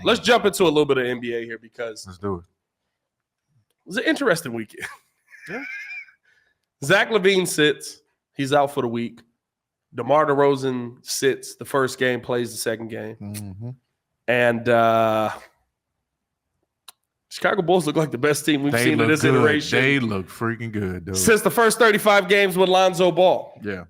let's jump into a little bit of NBA here because let's do it. It was an interesting weekend. Yeah. Zach LAvine sits. He's out for the week. DeMar DeRozan sits the first game, plays the second game. Mm-hmm. And Chicago Bulls look like the best team we've seen in this iteration. They look freaking good, dude. Since the first 35 games with Lonzo Ball. Yeah.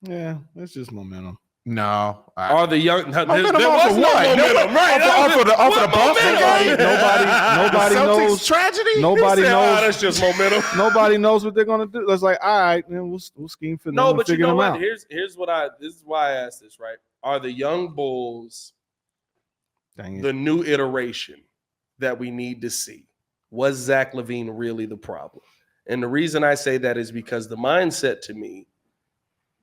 Yeah, it's just momentum. No. Are the young... There Momentum was off of no what? momentum, right? Off of the Boston game? Nobody Celtics knows. tragedy? Nobody knows. That's just momentum. Nobody knows what they're going to do. It's like, all right, then we'll scheme for them. No, but you know them what? out. This is why I asked this, right? Are the young Bulls the new iteration that we need to see? Was Zach LAvine really the problem? And the reason I say that is because the mindset to me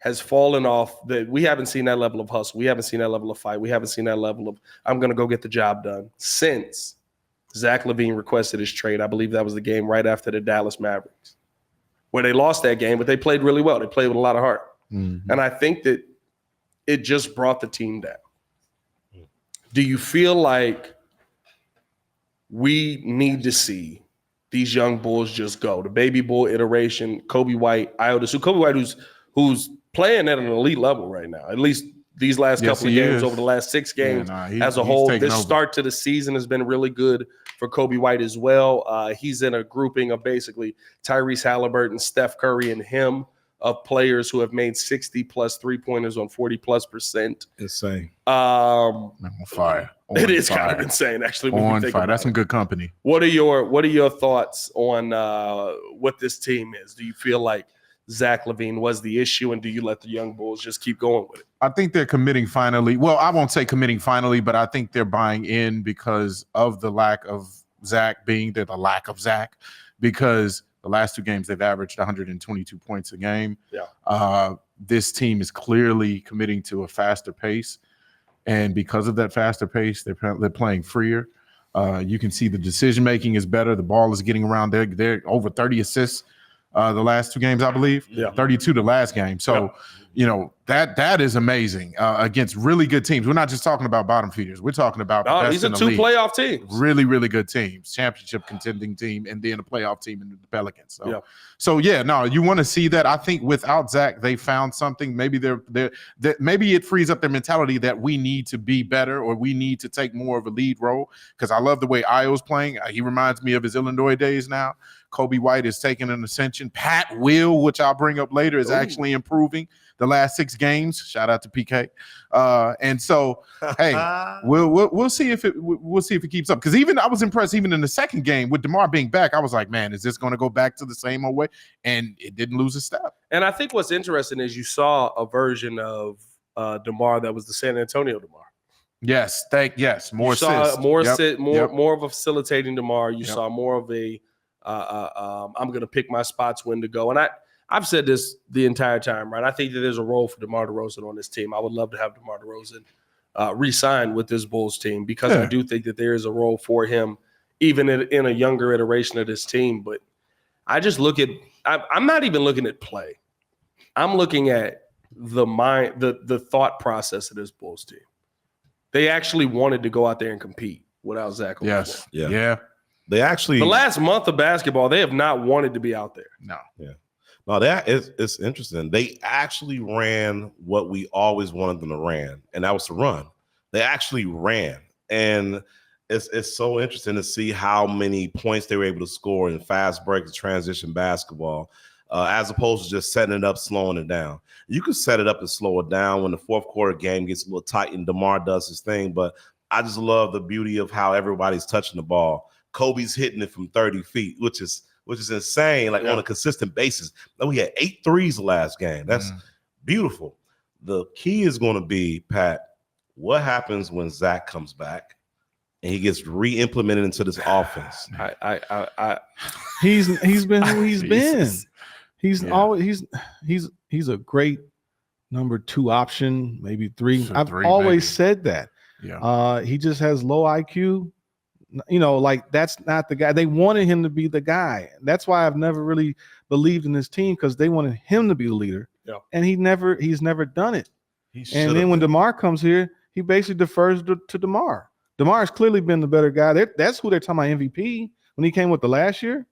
has fallen off. That we haven't seen that level of hustle. We haven't seen that level of fight. We haven't seen that level of I'm going to go get the job done since Zach LAvine requested his trade. I believe that was the game right after the Dallas Mavericks, where they lost that game, but they played really well. They played with a lot of heart. Mm-hmm. And I think that it just brought the team down. Do you feel like we need to see these young Bulls just go? The baby bull iteration, Kobe White, Kobe White, who's playing at an elite level right now, at least these last couple of games over the last 6 games as a whole. This start to the season has been really good for Kobe White as well. He's in a grouping of basically Tyrese Halliburton, Steph Curry, and him of players who have made 60+ three-pointers on 40+%. Insane. On fire. It is kind of insane, actually. On fire. That's some good company. What are your thoughts on what this team is? Do you feel like Zach LAvine was the issue, and do you let the young Bulls just keep going with it? I think they're committing finally. Well, I won't say committing finally, but I think they're buying in because of the lack of Zach being there, the lack of Zach, because the last 2 games they've averaged 122 points a game. Yeah. This team is clearly committing to a faster pace, and because of that faster pace, they're playing freer. You can see the decision making is better. The ball is getting around. They're over 30 assists. The last 2 games, I believe. Yeah. 32 the last game. So, that is amazing against really good teams. We're not just talking about bottom feeders. We're talking about the best these are in the 2 league. playoff teams. Really, really good teams. Championship contending team, and then a playoff team in the Pelicans. So you want to see that. I think without Zach, they found something. Maybe maybe it frees up their mentality that we need to be better, or we need to take more of a lead role. Because I love the way Io's playing. He reminds me of his Illinois days now. Kobe White is taking an ascension. Pat Will, which I'll bring up later, is actually improving the last 6 games. Shout out to PK. And so, hey, we'll see if it keeps up. Because I was impressed even in the second game with DeMar being back. I was like, man, is this going to go back to the same old way? And it didn't lose a step. And I think what's interesting is you saw a version of DeMar that was the San Antonio DeMar. Yes, more assists. More of a facilitating DeMar. You saw more of a I'm going to pick my spots when to go. And I've said this the entire time, right? I think that there's a role for DeMar DeRozan on this team. I would love to have DeMar DeRozan re-sign with this Bulls team because I do think that there is a role for him even in a younger iteration of this team. But I just I'm not even looking at play. I'm looking at the mind, the thought process of this Bulls team. They actually wanted to go out there and compete without Zach. Yes. Yeah. They actually, the last month of basketball, they have not wanted to be out there. No. Yeah. No, it's interesting. They actually ran what we always wanted them to run, and that was to run. They actually ran, and it's so interesting to see how many points they were able to score in fast break and transition basketball, as opposed to just setting it up, slowing it down. You can set it up and slow it down when the fourth quarter game gets a little tight and DeMar does his thing, but I just love the beauty of how everybody's touching the ball. Kobe's hitting it from 30 feet, which is insane, on a consistent basis. We had 8 threes the last game. That's beautiful. The key is going to be, Pat, what happens when Zach comes back and he gets re-implemented into this offense? He's been who he's been. He's a great number 2 option, maybe 3. I've always said that. Yeah. He just has low IQ. That's not the guy. They wanted him to be the guy. That's why I've never really believed in this team, because they wanted him to be the leader. Yeah. And he's never done it. And then when DeMar comes here, he basically defers to DeMar. DeMar's clearly been the better guy. That's who they're talking about MVP when he came with the last year.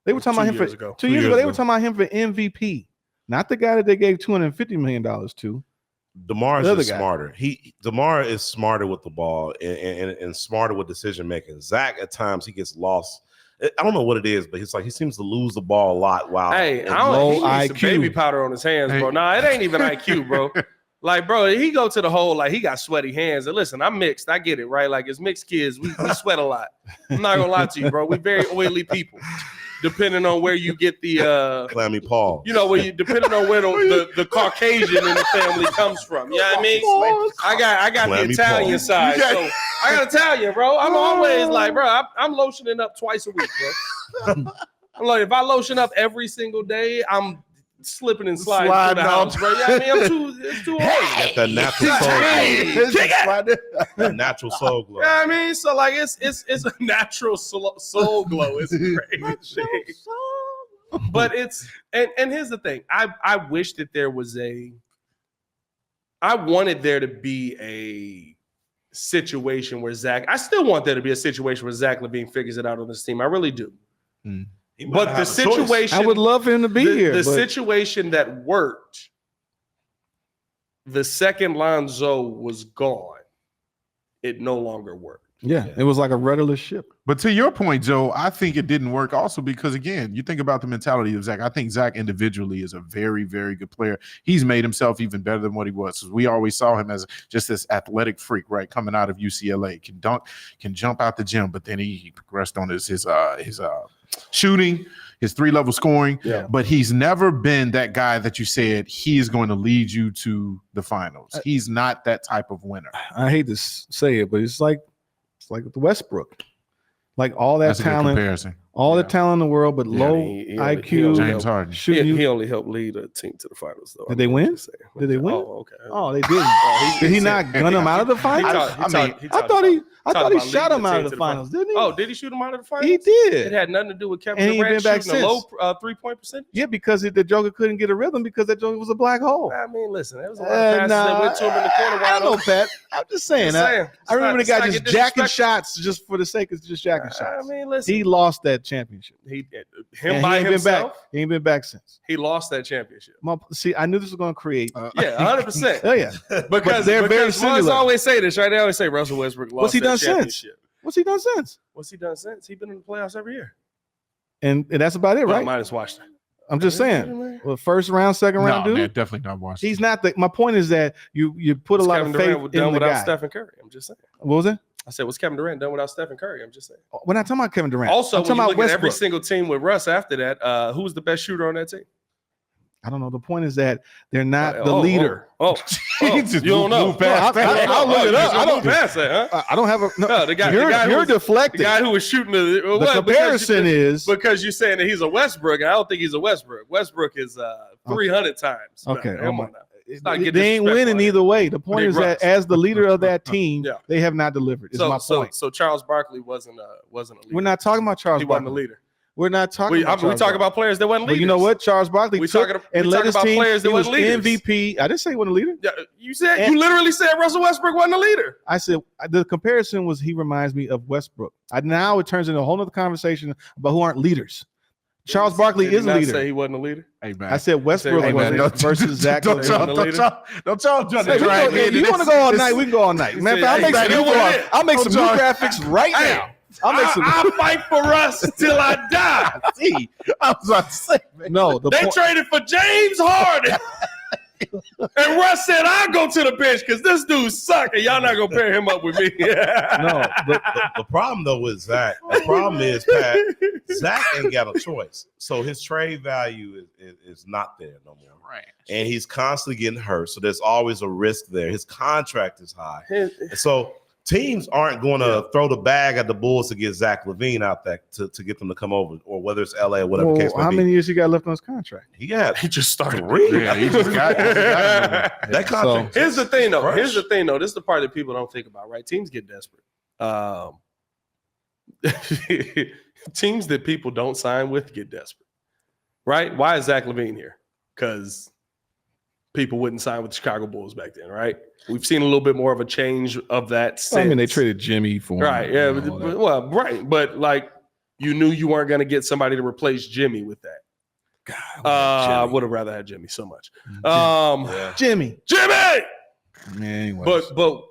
They were talking about him for 2 years ago. They were talking about him for MVP, not the guy that they gave $250 million to. DeMar is just smarter. DeMar is smarter with the ball and smarter with decision making. Zach, at times, he gets lost. I don't know what it is, but it's like he seems to lose the ball a lot. Wow. Hey, he needs some baby powder on his hands, bro. Nah, it ain't even IQ, bro. Like, bro, he go to the hole like he got sweaty hands. And listen, I'm mixed. I get it, right? Like, as mixed kids, we sweat a lot. I'm not gonna lie to you, bro. We very oily people. Depending on where you get the clammy paw, depending on where the Caucasian in the family comes from. You know what I mean? I got the Italian side, so I got Italian, bro. I'm always like, bro, I'm lotioning up twice a week, bro. I'm like, if I lotion up every single day, I'm slipping and sliding through the house, bro. Yeah, I mean, it's too hard. Got that natural soul. That natural soul glow. Yeah, I mean, so like it's a natural soul glow. It's crazy. But it's and here's the thing. I wish that there was I wanted there to be a situation where I still want there to be a situation where Zach LaVine figures it out on this team. I really do. But the situation, I would love him to be here. The situation that worked, the second Lonzo was gone. It no longer worked. Yeah, it was like a rudderless ship. But to your point, Joe, I think it didn't work also because, again, you think about the mentality of Zach. I think Zach individually is a very, very good player. He's made himself even better than what he was. We always saw him as just this athletic freak, right, coming out of UCLA. Can dunk, can jump out the gym, but then he progressed on his shooting, his 3-level scoring. Yeah. But he's never been that guy that you said he is going to lead you to the finals. He's not that type of winner. I hate to say it, but it's like the Westbrook, like all that talent, the talent in the world, but low IQ. James Harden. He only helped lead a team to the finals, though. Did they win? Did they win? Oh, okay. Oh, they didn't. Did he not gun him out of the finals? I thought he shot him out of the finals, didn't he? Oh, did he shoot him out of the finals? He did. It had nothing to do with Kevin Durant shooting a low 3-point percentage. Yeah, because the Joker couldn't get a rhythm because that Joker was a black hole. I mean, listen, there was a lot of passes that went to him in the corner. I know, Pat. I'm just saying. I remember the guy just jacking shots just for the sake of just jacking shots. I mean, listen, he lost that championship. Him by himself. He ain't been back since. He lost that championship. See, I knew this was going to create. 100%. Oh yeah, because they're very similar. Always say this, right? They always say Russell Westbrook lost that championship. What's he done since? What's he done since? He's been in the playoffs every year. And that's about it, right? Minus Washington. I'm just saying. Well, first round, second round, dude. Man, definitely not Washington. He's not my point is that you put a lot of faith in the guy. Stephen Curry. I'm just saying. What was it? I said, was Kevin Durant done without Stephen Curry? I'm just saying. We're not talking about Kevin Durant. Also, I'm when you look at every single team with Russ after that, who was the best shooter on that team? I don't know. The point is that they're not the leader. You don't know. I'll look it up. I don't pass that, huh? I don't have a. No, the guy. You're deflecting. The guy who was shooting the comparison is because you're saying that he's a Westbrook. I don't think he's a Westbrook. Westbrook is 300 times. Okay, come on now. They ain't winning either way. The point is that as the leader of that team, they have not delivered. Is my point. So Charles Barkley wasn't a leader. We're not talking about Charles Barkley. He wasn't a leader. We're not talking about we talk about players that wasn't leaders. But you know what? Charles Barkley we talking about players that wasn't leaders. MVP. I didn't say he wasn't a leader. Yeah, you literally said Russell Westbrook wasn't a leader. I said the comparison was he reminds me of Westbrook. Now it turns into a whole other conversation about who aren't leaders. Charles Barkley is a leader. Say he wasn't a leader. Hey, man. I said Westbrook versus Zach. Don't y'all drag me. You want to go all night? We can go all night. Man, I'll make some new graphics right now. I'll fight for us till I die. See, I was about to say, man. No, they traded for James Harden. And Russ said, I'll go to the bench because this dude suck and y'all not going to pair him up with me. No, the problem, though, with Zach, the problem is, Pat, Zach ain't got a choice. So his trade value is not there no more. Right. And he's constantly getting hurt. So there's always a risk there. His contract is high. So teams aren't going to throw the bag at the Bulls to get Zach LaVine out there to get them to come over, or whether it's LA or whatever case may be. How many years he got left on his contract? He just started 3. Yeah, he just got that contract. So, here's the thing, though. This is the part that people don't think about, right? Teams get desperate. Teams that people don't sign with get desperate, right? Why is Zach LaVine here? Because people wouldn't sign with the Chicago Bulls back then, right? We've seen a little bit more of a change of that since. I mean, they traded Jimmy for him. Right, yeah, well, right. But like you knew you weren't going to get somebody to replace Jimmy with that. God, I would have rather had Jimmy so much. Jimmy. Man, anyways. But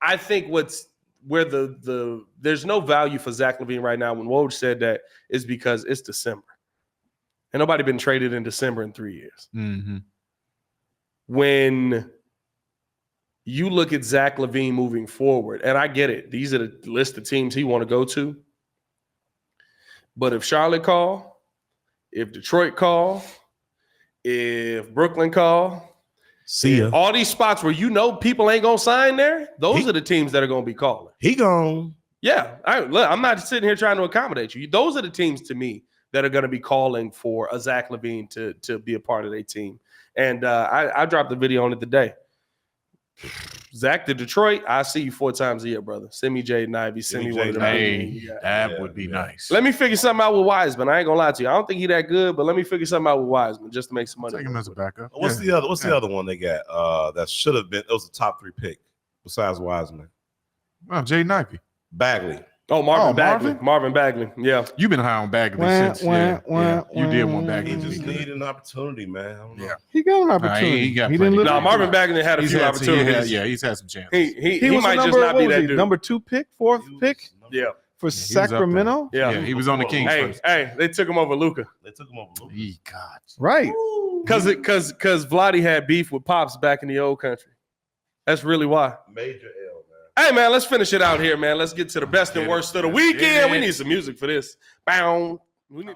I think where there's no value for Zach LaVine right now. When Woj said that is because it's December, and nobody been traded in December in 3 years. Mm-hmm. When you look at Zach LaVine moving forward, and I get it, these are the list of teams he want to go to. But if Charlotte call, if Detroit call, if Brooklyn call, see ya. All these spots where people ain't gonna sign there, those are the teams that are gonna be calling. He gone. Yeah, I'm not sitting here trying to accommodate you. Those are the teams to me that are gonna be calling for a Zach LaVine to be a part of their team. And I dropped the video on it today. Zach to Detroit, I see you 4 times a year, brother. Send me Jaden Ivey. Send me one of them. That would be nice. Let me figure something out with Wiseman. I ain't gonna lie to you. I don't think he that good, but let me figure something out with Wiseman just to make some money. Take him as a backup. What's the other one they got? That should have been. It was a top 3 pick besides Wiseman. Oh, Jaden Ivey. Bagley. Oh, Marvin Bagley. Marvin Bagley. Yeah. You've been high on Bagley since. You did want Bagley. He just needed an opportunity, man. I don't know. He got an opportunity. He didn't live. No, Marvin Bagley had a few opportunities. He's had some chances. He was might just not be that dude. Number 2 pick, 4th pick. Yeah. For Sacramento. Yeah, he was on the Kings first. Hey, they took him over Luka. God. Right. Because Vladdy had beef with Pops back in the old country. That's really why. Major L, man. Hey, man, let's finish it out here, man. Let's get to the best and worst of the weekend. We need some music for this. Bow. We need